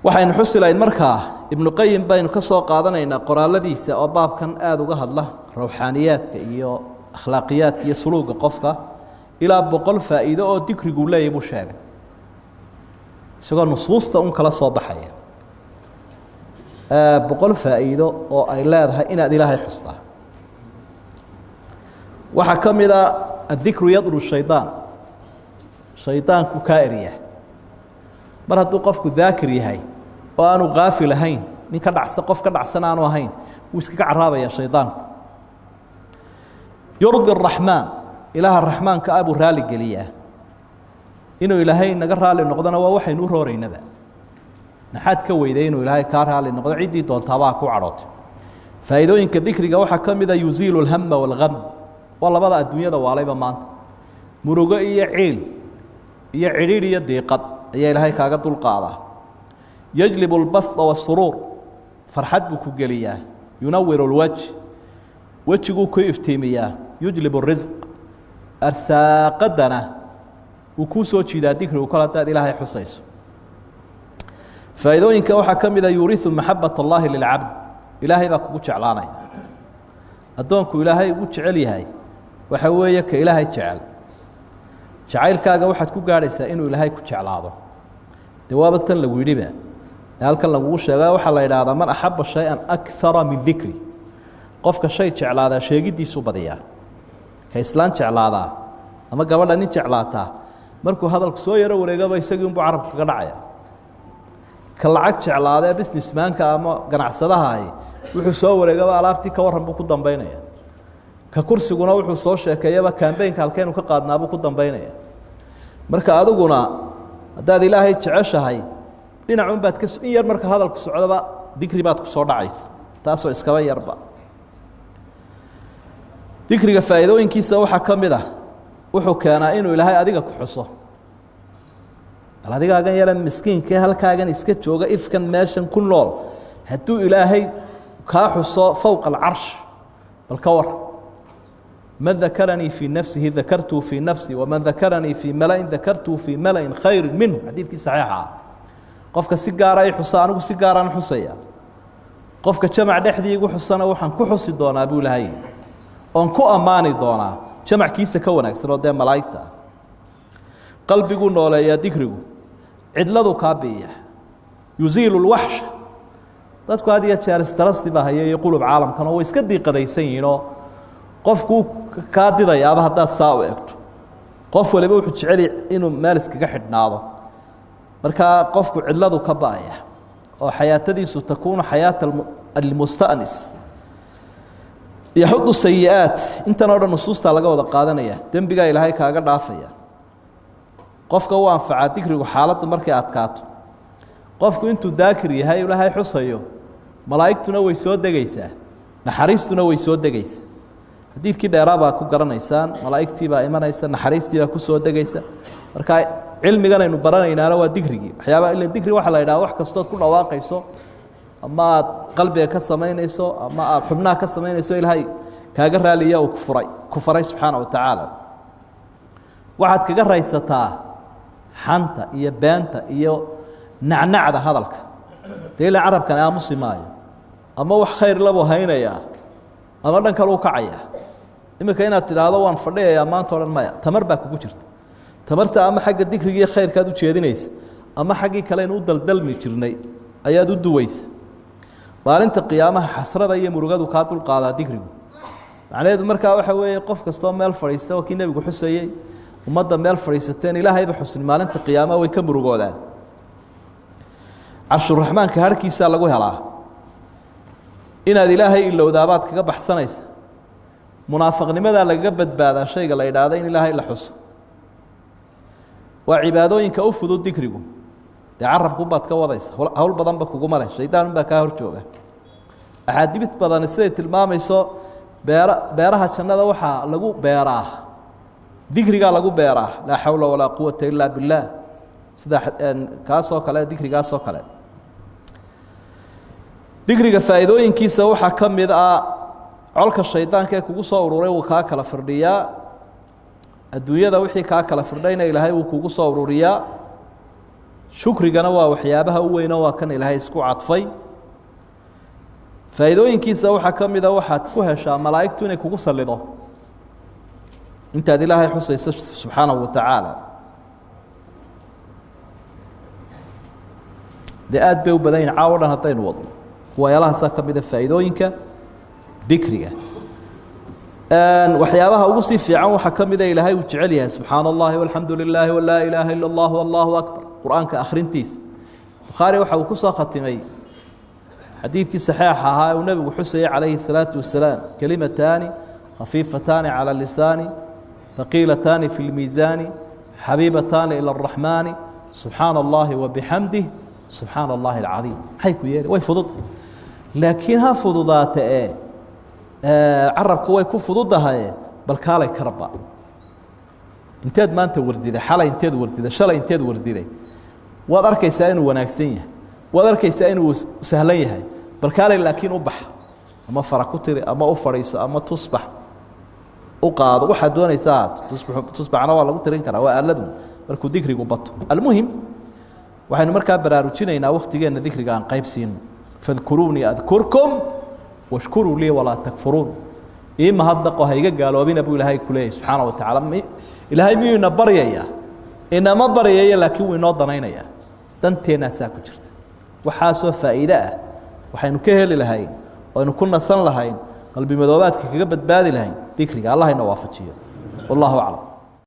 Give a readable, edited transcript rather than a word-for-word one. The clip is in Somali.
waxaynu xusilayn markaa ibnu qayim baynu ka soo qaadanaynaa qoraaladiisa oo baabkan aada uga hadla rawxaaniyaadka iyo akhlaaqiyaadka iyo suluuga qofka ilaa 100 faa'iido oo dikrigu leeyahay buu sheegay isagoo nusuusta un kala soo baxaya 100 faa'iido oo ay leedahay inaad ilaahay xustaa waxa kamida adikru yadru shaydaan shaydaanku ka eriya mar hadduu qofku daakir yahay oo aanu qaafil ahayn nin ka dhacsan qof ka dhacsan aanu ahayn wuu iska caraabaya shaydaanku yurdi arrahmaan ilaaha raxmaanka abu raali geliya inuu ilaahay naga raali noqdana waa waxaynu u rooreynaba maxaad ka weyday inuu ilaahay ka raali noqdo cidii doontaabaa ku cadhootay faa'iidooyinka dikriga waxaa ka mid ah yuziilu alhamma walgham waa labada adduunyada waalayba maanta murugo iyo ciil iyo cidhiidh iyo diiqad ayaa ilaahay kaaga dulqaadaa yajlibu albasda wasuruur farxad buu ku geliyaa yunawiru alwajh wejiguu ku iftiimiyaa yujlibu risq arsaaqadana wuu kuu soo jiidaa dikrigu kol haddaad ilaahay xusayso faa'iidooyinka waxaa ka mid a yuuriu maxabat allahi lilcabd ilaahay baa kugu jeclaanaya addoonku ilaahay ugu jecel yahay waxa weeye ka ilaahay jecel jacaylkaaga waxaad ku gaadhaysaa inuu ilaahay ku jeclaado dee waaba tan lagu yidhiba halkan lagugu sheega waxaa la yidhaahdaa man axaba shay-an akara min dikri qofka shay jeclaadaa sheegiddiisu badiyaa ka islaan jeclaadaa ama gabadha nin jeclaataa markuu hadalku soo yaro wareegaba isagii unbuu carabka kaga dhacaya ka lacag jeclaada ee businessmanka ama ganacsadaha ahi wuxuu soo wareegaba alaabtii ka warran buu ku dambaynaya ka kursiguna wuxuu soo sheekeeyaba kambeynka halkeenu ka qaadnaabuu ku dambaynaya marka adiguna haddaad ilaahay jeceshahay dhinacun baad ka in yar marka hadalku socdaba dikri baad ku soo dhacaysa taasoo iskaba yarba dikriga faa'iidooyinkiisa waxaa ka mid ah wuxuu keenaa inuu ilaahay adiga ku xuso bal adigaagan yara miskiinka halkaagan iska jooga ifkan meeshan ku nool hadduu ilaahay kaa xuso fowqa alcarsh bal ka war man dakaranii fii nafsihi dakartuu fii nafsi waman dakaranii fii malain dakartuu fii malain khayrin minhu xadiidkii saxiixa ah qofka si gaara i xusa anigu si gaaraan xusaya qofka jamac dhexdii igu xusana waxaan ku xusi doonaa buu ilaahay oon ku ammaani doonaa jamackiisa ka wanaagsan oo dee malaa'igta ah qalbiguu nooleeyaa dikrigu cidladu kaa biiya yuziilu lwaxsha dadku had iyo jeer istarasti baa haya iyo qulub caalamkan oo way iska diiqadaysan yihiinoo qofku kaa didayaaba haddaad saa u egto qof waliba wuxuu jecel inuu meel iskaga xidhnaado markaa qofku cidladu ka ba'aya oo xayaatadiisu takuunu xayaata almusta'nis yaxudu sayi'aat intan oo dhan nusuustaa laga wada qaadanaya dembigaa ilaahay kaaga dhaafaya qofka u anfacaa dikrigu xaaladdu markay adkaato qofku intuu daakir yahay ilaahay xusayo malaa'igtuna way soo degaysaa naxariistuna way soo degaysaa xadiidkii dheeraa baa ku garanaysaan malaa'igtii baa imanaysa naxariistii baa ku soo degaysa marka cilmigan aynu baranaynaana waa dikrigii waxyaabaa ilan dikri waxaa la yidhaha wax kastood ku dhawaaqayso ama aad qalbiga ka samaynayso ama aad xubnaha ka samaynayso ilaahay kaaga raaliya uu ku faray subxaana wa tacaala waxaad kaga raysataa xanta iyo beenta iyo nacnacda hadalka dee ilaa carabkan aamusi maayo ama wax khayr labuu haynayaa ama dhan kale u kacayaa iminka inaad tidhaahdo waan fadhiyayaa maanta o dhan maya tamar baa kugu jirta tamarta ama xagga dikrigiiyo khayrkaad u jeedinaysa ama xaggii kale aynu u daldalmi jirnay ayaad u duwaysa maalinta qiyaamaha xasrada iyo murugadu kaa dulqaadaa dikrigu macnaheedu markaa waxa weeye qof kastoo meel fadhiista oo kii nebigu xusayey ummadda meel fadhiisateen ilaahayba xusni maalinta qiyaamaha way ka murugoodaan carshuraxmaanka harhkiisaa lagu helaa inaad ilaahay ilowdaabaad kaga baxsanaysa munaafiqnimadaa lagaga badbaadaa shayga la idhaahda in ilaahay la xuso waa cibaadooyinka u fudud dikrigu dee carabkubaad ka wadaysa hawl badanba kuguma leh shaydaan unbaa kaa hor jooga axaadiid badani siday tilmaamayso beeraha jannada waxaa lagu beeraa dikrigaa lagu beeraa laa xawla walaa quwata ilaa billaah sida kaasoo kale dikrigaasoo kale dikriga faa'iidooyinkiisa waxaa ka mid ah colka shaydaanka ee kugu soo ururay wuu kaa kala firdhiyaa adduunyada wixii kaa kala firdhayna ilaahay wuu kugu soo ururiyaa shukrigana waa waxyaabaha u weyn oo waa kan ilaahay isku cadfay faa'iidooyinkiisa waxaa ka mid a waxaad ku heshaa malaa'igtu inay kugu sallido intaad ilaahay xusayso subxaanahu wa tacaala dee aad bay u badan yihin caawo dhan haddaynu wadno kuwaayaalahaasaa ka mid a faa'iidooyinka dikriga waxyaabaha ugu sii fiican waxaa ka mid a ilaahay uu jecel yahay subxaana allahi walxamdu lilaahi walaa ilaaha ila allah wallahu akbar qur-aanka akhrintiisa bukhaari waxa uu ku soo khatimay xadiidkii saxiixa ahaa uu nebigu xusayay calayhi salaatu wasalaam kelimataani khafiifataani cala lisaani haqiilataani fi lmiisaani xabiibataani ila araxmaani subxaana allahi wabixamdih subxaana allahi alcadiim maxay ku yeeli way fudud laakiin ha fududaata ee carabka way ku fududahaye bal kaalay karba inteed maanta wardiday xalay inteed wardiday shalay inteed wardiday waad arkaysaa inuu wanaagsan yahay waad arkaysaa inuu sahlan yahay bal kaalay laakiin u bax ama fara ku tiri ama u fadhiiso ama tusbax u qaado waxaad doonaysaa tusbaxna waa lagu tirin karaa waa aaladun markuu dikrigu bato almuhim waxaynu markaa baraarujinaynaa waktigeenna dikriga aan qayb siino fadkuruunii adkurkum washkuruu lii walaa takfuruun ii mahadnaqo hayga gaaloobina buu ilaahay ku leeyahy subxaana wa tacaala ilaahay miyuu ina baryayaa inama baryaya laakiin wuu inoo danaynayaa danteennaasaa ku jirta waxaasoo faa'iide ah waxaynu ka heli lahayn aynu ku nasan lahayn qalbi madoobaadka kaga badbaadi lahayn dikriga allah ina waafajiyo wallahu aclam